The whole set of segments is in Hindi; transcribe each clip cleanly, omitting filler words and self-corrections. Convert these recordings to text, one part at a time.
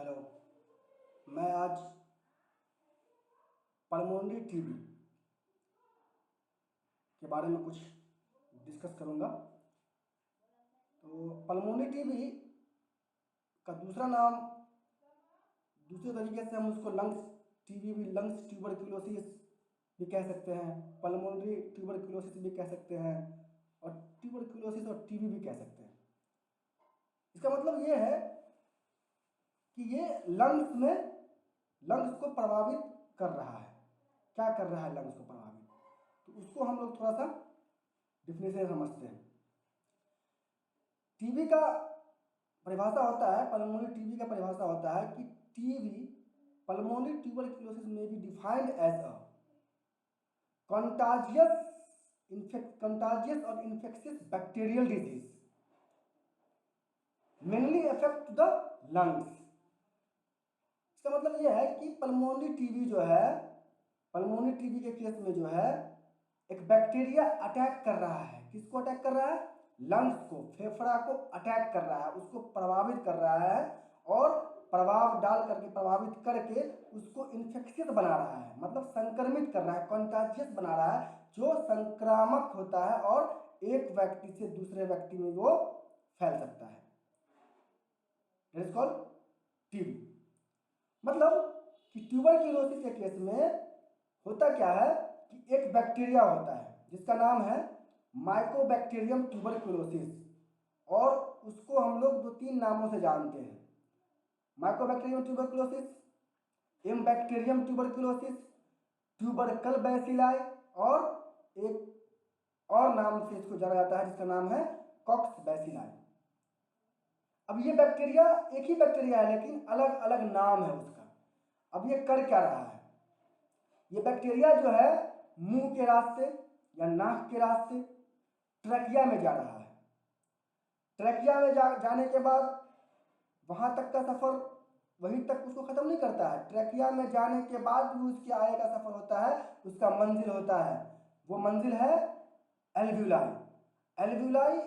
हेलो। मैं आज पल्मोनरी टीबी के बारे में कुछ डिस्कस करूंगा। तो पल्मोनरी टीबी का दूसरा नाम, दूसरे तरीके से हम उसको लंग्स टीबी भी, लंग्स ट्यूबरक्यूलोसिस भी कह सकते हैं, पल्मोनरी ट्यूबरक्यूलोसिस भी कह सकते हैं, और ट्यूबरक्यूलोसिस और टीबी भी कह सकते हैं। इसका मतलब ये है कि ये लंग्स को प्रभावित कर रहा है। क्या कर रहा है लंग्स को प्रभावित? तो उसको हम लोग थोड़ा सा डिफिनेशन समझते हैं। टीबी का परिभाषा होता है, पल्मोनरी टीबी का परिभाषा होता है कि टीबी, पल्मोनरी ट्यूबरक्यूलोसिस में be defined as a contagious और infectious bacterial disease mainly affect the lungs। इसका मतलब यह है कि पल्मोनरी टीबी जो है, पल्मोनरी टीबी के केस में जो है एक बैक्टीरिया अटैक कर रहा है। किसको अटैक कर रहा है? लंग्स को, फेफड़ा को अटैक कर रहा है, उसको प्रभावित कर रहा है और प्रभाव डाल करके, प्रभावित करके उसको इन्फेक्शियस बना रहा है, मतलब संक्रमित कर रहा है, कंटाजियस बना रहा है, जो संक्रामक होता है और एक व्यक्ति से दूसरे व्यक्ति में वो फैल सकता है। It is called TB. मतलब कि ट्यूबरक्यूलोसिस के केस में होता क्या है कि एक बैक्टीरिया होता है जिसका नाम है माइकोबैक्टीरियम ट्यूबरक्यूलोसिस, और उसको हम लोग 2-3 नामों से जानते हैं। माइकोबैक्टीरियम ट्यूबरक्यूलोसिस, एम्बैक्टीरियम ट्यूबरक्यूलोसिस, ट्यूबरकल बैसिलाई, और एक और नाम से इसको जाना जाता है जिसका नाम है कॉक्स बैसिलाई। अब ये बैक्टीरिया एक ही बैक्टीरिया है लेकिन अलग अलग नाम है उसका। अब ये कर क्या रहा है? ये बैक्टीरिया जो है मुंह के रास्ते या नाक के रास्ते ट्रकिया में जा रहा है। ट्रकिया में जाने के बाद वहां तक का सफर, वहीं तक उसको खत्म नहीं करता है। ट्रकिया में जाने के बाद भी उसके आगे का सफर होता है, उसका मंजिल होता है। वो मंजिल है एल्व्यूलाई। एल्व्यूलाई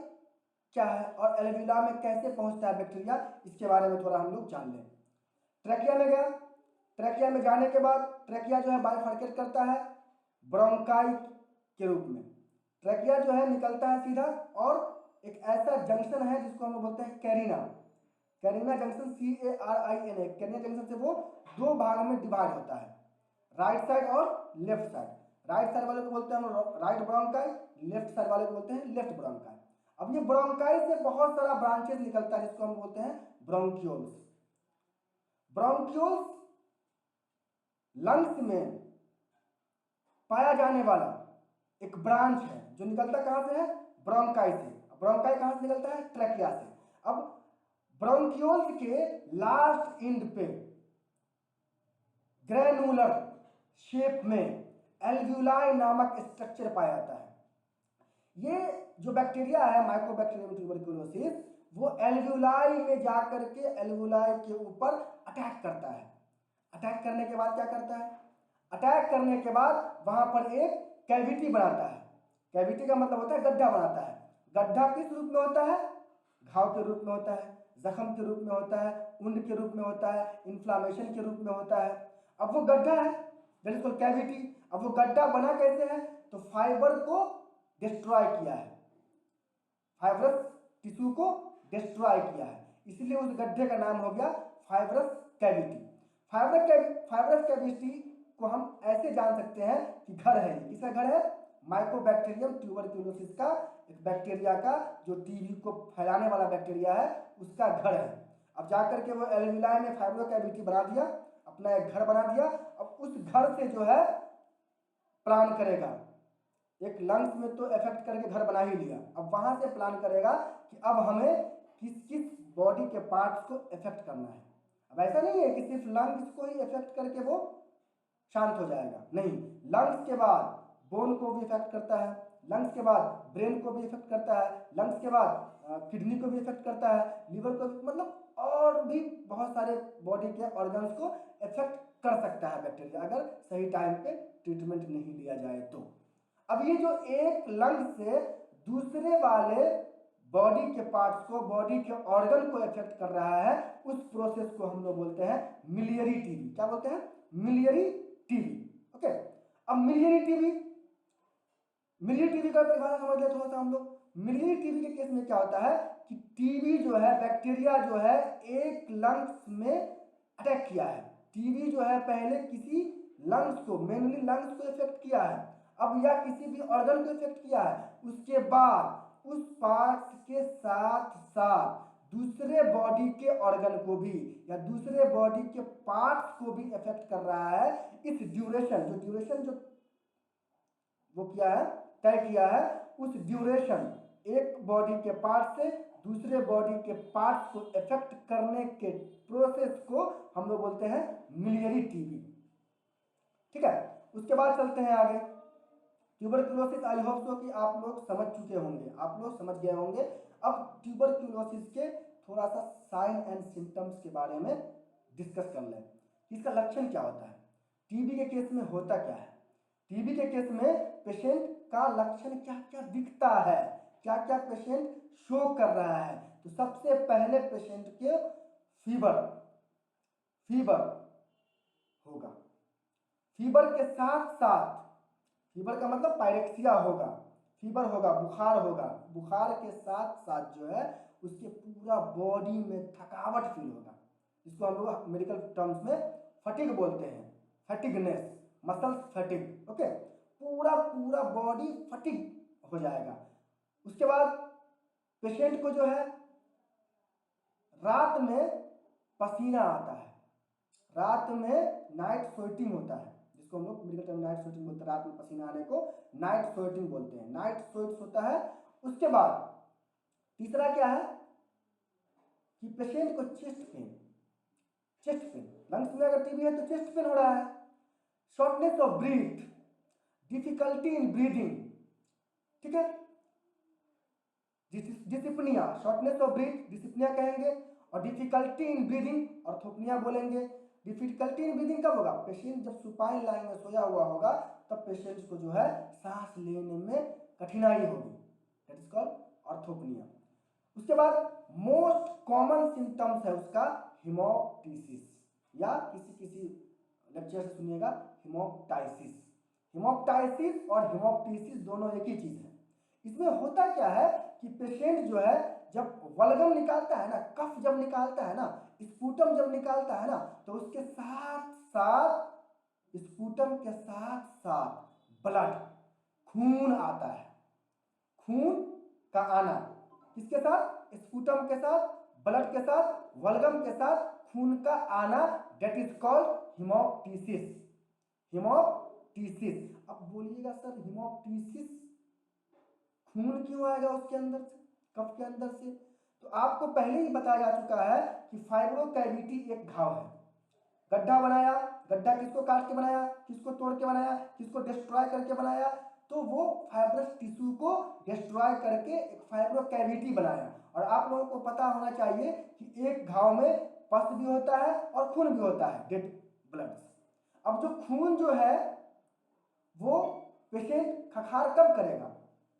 क्या है और एल्व्यूला में कैसे पहुंचता है बैक्टीरिया, इसके बारे में थोड़ा हम लोग जान लें। ट्रकिया में गया, ट्रकिया में जाने के बाद ट्रकिया जो है बाइफर्केट करता है ब्रोंकाई के रूप में। ट्रकिया जो है निकलता है सीधा, और एक ऐसा जंक्शन है जिसको हम लोग बोलते हैं carina. Carina junction, CARINA, carina junction से वो 2 भाग में डिवाइड होता है, राइट साइड और लेफ्ट साइड। राइट साइड वाले को बोलते हैं हम राइट ब्रोंकाई, लेफ्ट साइड वाले को बोलते हैं लेफ्ट ब्रोंकाई। अब ये ब्रोंकाई से बहुत सारा ब्रांचेस निकलता है जिसको हम बोलते हैं ब्रोंक्यूल्स। ब्रोंक्यूल्स लंग्स में पाया जाने वाला एक ब्रांच है जो निकलता कहां से है? ब्रोंकाई से। ब्रोंकाई कहां से निकलता है? ट्रकिया से। अब ब्रोंक्यूल्स के लास्ट एंड पे ग्रेनुलर शेप में एल्व्यूलाई नामक स्ट्रक्चर पाया जाता है। ये जो बैक्टीरिया है माइकोबैक्टीरियम ट्यूबरक्यूलोसिस, वो एल्व्यूलाई में जाकर के एल्व्यूलाई के ऊपर अटैक करता है। अटैक करने के बाद क्या करता है? अटैक करने के बाद वहां पर एक कैविटी बनाता है। कैविटी का मतलब होता है गड्ढा बनाता है। गड्ढा किस रूप में होता है? घाव के रूप में होता है, जख्म के रूप में होता है, वुंड के रूप में होता है, इन्फ्लामेशन के रूप में होता है। अब वो गड्ढा है, दैट इज कॉल्ड कैविटी। अब वो गड्ढा बना कैसे है? तो फाइबर को डिस्ट्रॉय किया है, फाइब्रस टिश्यू को डिस्ट्रॉय किया है, इसलिए उस गड्ढे का नाम हो गया फाइब्रस कैविटी। फाइब्रस कैविटी को हम ऐसे जान सकते हैं कि घर है। किसका घर है? माइकोबैक्टीरियम ट्यूबरक्यूलोसिस का, एक बैक्टीरिया का, जो टीबी को फैलाने वाला बैक्टीरिया है, उसका घर है। अब जाकर के वो एल्व्यूलाई में फाइब्रो कैविटी बना दिया, अपना एक घर बना दिया। अब उस घर से जो है प्लान करेगा, एक लंग्स में तो इफेक्ट करके घर बना ही लिया, अब वहां से प्लान करेगा कि अब हमें किस किस बॉडी के पार्ट्स को इफेक्ट करना है। अब ऐसा नहीं है कि सिर्फ लंग्स को ही इफेक्ट करके वो शांत हो जाएगा, नहीं। लंग्स के बाद बोन को भी इफेक्ट करता है, लंग्स के बाद ब्रेन को भी इफेक्ट करता है, लंग्स के बाद किडनी को भी इफेक्ट करता है, लिवर को भी, मतलब और भी बहुत सारे बॉडी के ऑर्गन्स को इफेक्ट कर सकता है बैक्टीरिया, अगर सही टाइम पे ट्रीटमेंट नहीं लिया जाए तो। अब ये जो एक लंग से दूसरे वाले बॉडी के पार्ट्स को, बॉडी के ऑर्गन को इफेक्ट कर रहा है, उस प्रोसेस को हम लोग बोलते हैं मिलियरी टीबी। क्या बोलते हैं? Miliary TB. ओके, अब मिलियरी टीबी का परिभाषा समझ ले थोड़ा सा हम लोग। मिलियरी टीबी के केस में क्या होता है कि टीबी जो है, बैक्टीरिया जो है एक लंग्स में अटैक किया है। टीबी जो है पहले किसी लंग्स को, मेनली लंग्स को इफेक्ट किया है, अब या किसी भी ऑर्गन को इफेक्ट किया है, उसके बाद उस पार्ट्स के साथ साथ दूसरे बॉडी के ऑर्गन को भी या दूसरे बॉडी के पार्ट्स को भी इफेक्ट कर रहा है। इस ड्यूरेशन जो वो किया है, तय किया है, उस ड्यूरेशन एक बॉडी के पार्ट से दूसरे बॉडी के पार्ट्स को इफेक्ट करने के प्रोसेस को हम लोग बोलते हैं मिलियरी टीबी। ठीक है, उसके बाद चलते हैं आगे। ट्यूबरक्लोसिस, आई होप सो कि आप लोग समझ चुके होंगे, आप लोग समझ गए होंगे। अब ट्यूबरक्लोसिस के थोड़ा सा साइन एंड सिम्टम्स के बारे में डिस्कस कर लें। इसका लक्षण क्या होता है, टीबी के केस में होता क्या है, टीबी के केस में पेशेंट का लक्षण क्या क्या दिखता है, क्या क्या पेशेंट शो कर रहा है। तो सबसे पहले पेशेंट के फीवर होगा, फीवर के साथ साथ, फीवर का मतलब पायरेक्सिया होगा, फीवर होगा, बुखार होगा, बुखार के साथ साथ जो है उसके पूरा बॉडी में थकावट फील होगा, जिसको हम लोग मेडिकल टर्म्स में फटीग बोलते हैं, फटीगनेस, मसल्स फटीग। ओके, पूरा बॉडी फटीग हो जाएगा। उसके बाद पेशेंट को जो है रात में पसीना आता है, रात में नाइट स्वेटिंग होता है, जिसको हम लोग मेडिकल टर्म नाइट स्वेटिंग बोलते हैं, रात में पसीना आने को नाइट स्वेटिंग बोलते हैं, नाइट स्वेट्स होता है। उसके बाद तीसरा क्या है कि पेशेंट को चेस्ट पेन, लंग्स में अगर टीबी है तो चेस्ट पेन हो रहा है, shortness of breath, difficulty in breathing, ठीक है, dyspnoea, shortness of breath dyspnoea कहेंगे, और डिफिकल्टी इन ब्रीदिंग ऑर्थोपनिया बोलेंगे। डिफिकल्टी इन ब्रीदिंग कब होगा, पेशेंट जब सुपाइन लाइन में सोया हुआ होगा तब पेशेंट को जो है सांस लेने में कठिनाई होगी, दैट इज कॉल्ड ऑर्थोपनिया। उसके बाद मोस्ट कॉमन सिम्टम्स है उसका हिमोप्टिसिस, या किसी लेक्चर से सुनिएगा हिमोप्टाइसिस। हिमोप्टाइसिस और हिमोप्टिसिस दोनों एक ही चीज है। इसमें होता क्या है कि पेशेंट जो है जब वल्गम निकालता है ना, कफ जब निकालता है ना, स्पूटम जब निकालता है ना, तो उसके साथ साथ, स्पूटम के साथ साथ ब्लड, खून आता है, खून का आना, किसके साथ, स्पूटम के साथ, ब्लड के साथ, वल्गम के साथ खून का आना, दैट इज कॉल्ड हिमोप्टिसिस। हिमोप्टिसिस, अब बोलिएगा सर हिमोप्टिसिस खून क्यों आएगा उसके अंदर से, कफ के अंदर से? तो आपको पहले ही बताया जा चुका है कि फाइब्रोकैविटी एक घाव है, गड्ढा बनाया, गड्ढा किसको काट के बनाया, किसको तोड़ के बनाया, किसको डिस्ट्रॉय करके बनाया, तो वो फाइब्रस टिश्यू को डिस्ट्रॉय करके एक फाइब्रोकैविटी बनाया। और आप लोगों को पता होना चाहिए कि एक घाव में पस भी होता है और खून भी होता है, डेड ब्लड। अब जो खून जो है वो पेशेंट खखार कब करेगा,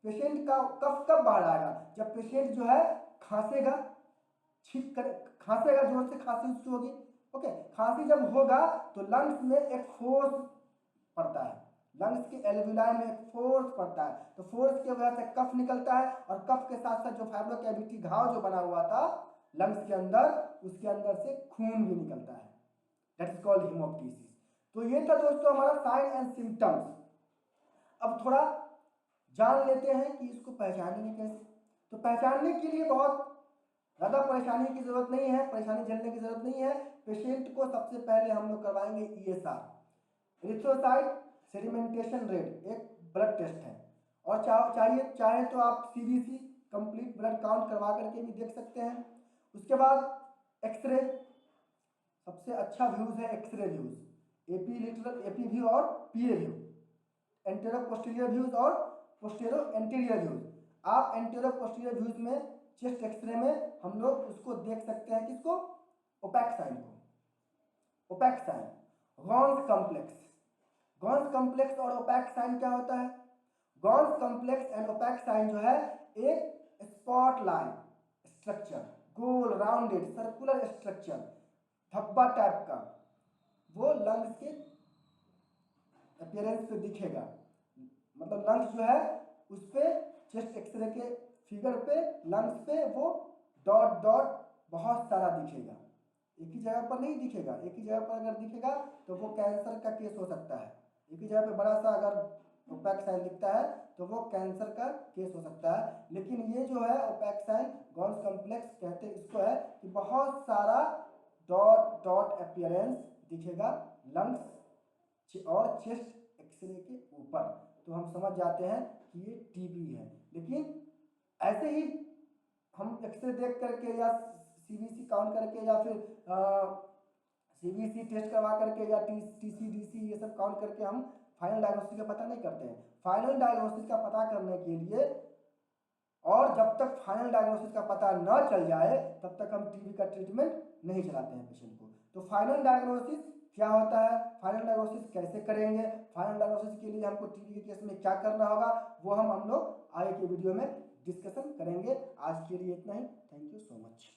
पेशेंट का कफ कब बाहर आएगा, जब पेशेंट जो है खांसेगा, छींक कर खांसेगा, जोर से खांसी उसकी होगी। ओके, खांसी जब होगा तो लंग्स में एक फोर्स पड़ता है, लंग्स के एल्विलाई में एक फोर्स पड़ता है, तो फोर्स की वजह से कफ निकलता है, और कफ के साथ साथ जो फाइब्रोकैविटी घाव जो बना हुआ था लंग्स के अंदर, उसके अंदर से खून भी निकलता है, दैट इज कॉल्ड हिमोप्टिसिस। तो ये था दोस्तों हमारा साइन एंड सिम्टम्स। अब थोड़ा जान लेते हैं कि इसको पहचानेंगे कैसे। तो पहचानने के लिए बहुत ज़्यादा परेशानी की जरूरत नहीं है, परेशानी झेलने की जरूरत नहीं है। पेशेंट को सबसे पहले हम लोग करवाएंगे ESR, एरिथ्रोसाइट सेडिमेंटेशन रेट, एक ब्लड टेस्ट है, और चाहे तो आप CBC कंप्लीट ब्लड काउंट करवा करके भी देख सकते हैं। उसके बाद एक्सरे, सबसे अच्छा व्यूज है एक्सरे व्यूज, AP व्यू और PA view, antero posterior views और पोस्टेरो एंटीरियर व्यूज। आप एंटेरो पोस्टीरियर व्यूज में चेस्ट एक्सरे में हम लोग उसको देख सकते हैं, किसको, ओपैक साइन को, opaque sign, Ghon's complex. Ghon's complex और ओपैक साइन क्या होता है, Ghon's complex and opaque sign जो है एक स्पॉटलाइट स्ट्रक्चर, गोल राउंडेड सर्कुलर स्ट्रक्चर, धब्बा टाइप का, वो लंग्स के अपीयरेंस पे दिखेगा। मतलब लंग्स जो है उस पे चेस्ट एक्सरे के फिगर पे लंग्स पे वो डॉट डॉट बहुत सारा दिखेगा। एक ही जगह पर नहीं दिखेगा, एक ही जगह पर अगर दिखेगा तो वो कैंसर का केस हो सकता है। एक ही जगह पे बड़ा सा अगर ओपैक साइन दिखता है तो वो कैंसर का केस हो सकता है। लेकिन ये जो है ओपैक साइन गॉन्स कॉम्प्लेक्स कहते हैं इसको, है कि बहुत सारा डॉट डॉट अपीयरेंस दिखेगा लंग्स और चेस्ट एक्सरे के ऊपर, तो हम समझ जाते हैं कि ये टीबी है। लेकिन ऐसे ही हम एक्सरे देख करके या सीबीसी काउंट करके या फिर सीबीसी टेस्ट करवा करके या टीसी डीसी ये सब काउंट करके हम फाइनल डायग्नोसिस का पता नहीं करते हैं। फाइनल डायग्नोसिस का पता करने के लिए और जब तक फाइनल डायग्नोसिस का पता न चल जाए तब तक हम टीबी का ट्रीटमेंट नहीं चलाते हैं पेशेंट को। तो फाइनल डायग्नोसिस क्या होता है, फाइनल डायग्नोसिस कैसे करेंगे, फाइनल डायग्नोसिस के लिए हमको टीबी के केस में क्या करना होगा, वो हम लोग आगे के वीडियो में डिस्कशन करेंगे। आज के लिए इतना ही। Thank you so much.